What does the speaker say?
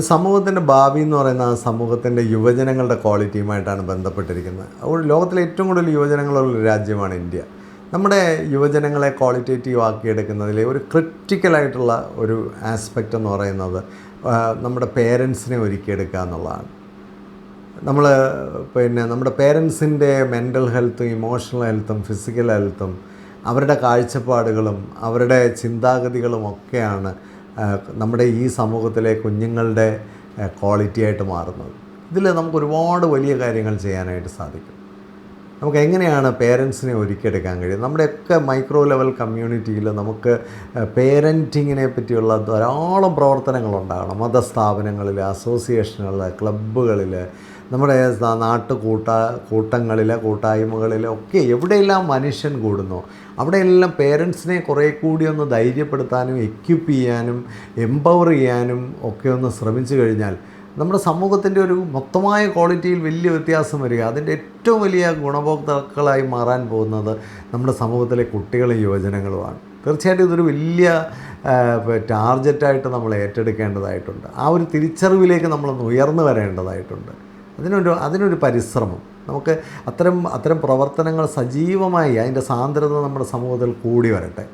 സമൂഹത്തിൻ്റെ ഭാവി എന്ന് പറയുന്ന ആ സമൂഹത്തിൻ്റെ യുവജനങ്ങളുടെ ക്വാളിറ്റിയുമായിട്ടാണ് ബന്ധപ്പെട്ടിരിക്കുന്നത്. അതുകൊണ്ട് ലോകത്തിലെ ഏറ്റവും കൂടുതൽ യുവജനങ്ങളുള്ള രാജ്യമാണ് ഇന്ത്യ. നമ്മുടെ യുവജനങ്ങളെ ക്വാളിറ്റേറ്റീവ് ആക്കിയെടുക്കുന്നതിൽ ഒരു ക്രിറ്റിക്കലായിട്ടുള്ള ഒരു ആസ്പെക്റ്റ് എന്ന് പറയുന്നത് നമ്മുടെ പേരൻസിനെ ഒരുക്കിയെടുക്കുക എന്നുള്ളതാണ്. നമ്മൾ നമ്മുടെ പേരൻസിൻ്റെ മെൻ്റൽ ഹെൽത്തും ഇമോഷണൽ ഹെൽത്തും ഫിസിക്കൽ ഹെൽത്തും അവരുടെ കാഴ്ചപ്പാടുകളും അവരുടെ ചിന്താഗതികളും ഒക്കെയാണ് നമ്മുടെ ഈ സമൂഹത്തിലെ കുഞ്ഞുങ്ങളുടെ ക്വാളിറ്റിയായിട്ട് മാറുന്നത്. ഇതിൽ നമുക്ക് ഒരുപാട് വലിയ കാര്യങ്ങൾ ചെയ്യാനായിട്ട് സാധിക്കും. നമുക്ക് എങ്ങനെയാണ് പേരൻസിനെ ഒരുക്കിയെടുക്കാൻ കഴിയും? നമ്മുടെയൊക്കെ മൈക്രോ ലെവൽ കമ്മ്യൂണിറ്റിയിൽ നമുക്ക് പേരൻറ്റിങ്ങിനെ പറ്റിയുള്ള ധാരാളം പ്രവർത്തനങ്ങളുണ്ടാകണം. മതസ്ഥാപനങ്ങളിൽ, അസോസിയേഷനുകളിൽ, ക്ലബ്ബുകളിൽ, നമ്മുടെ കൂട്ടങ്ങളിൽ, കൂട്ടായ്മകളിൽ ഒക്കെ എവിടെയെല്ലാം മനുഷ്യൻ കൂടുന്നു അവിടെയെല്ലാം പേരൻസിനെ കുറേ കൂടി ഒന്ന് ധൈര്യപ്പെടുത്താനും എക്യുപ്പ് ചെയ്യാനും എംപവർ ചെയ്യാനും ഒക്കെ ഒന്ന് ശ്രമിച്ചു കഴിഞ്ഞാൽ നമ്മുടെ സമൂഹത്തിൻ്റെ ഒരു മൊത്തമായ ക്വാളിറ്റിയിൽ വലിയ വ്യത്യാസം വരിക. അതിൻ്റെ ഏറ്റവും വലിയ ഗുണഭോക്താക്കളായി മാറാൻ പോകുന്നത് നമ്മുടെ സമൂഹത്തിലെ കുട്ടികളും യുവജനങ്ങളുമാണ്. തീർച്ചയായിട്ടും ഇതൊരു വലിയ ടാർഗറ്റായിട്ട് നമ്മൾ ഏറ്റെടുക്കേണ്ടതായിട്ടുണ്ട്. ആ ഒരു തിരിച്ചറിവിലേക്ക് നമ്മളൊന്ന് ഉയർന്നു വരേണ്ടതായിട്ടുണ്ട്. അതിനൊരു പരിശ്രമം നമുക്ക് അത്തരം പ്രവർത്തനങ്ങൾ സജീവമായി അതിൻ്റെ സാന്ദ്രത നമ്മുടെ സമൂഹത്തിൽ കൂടി വരട്ടെ.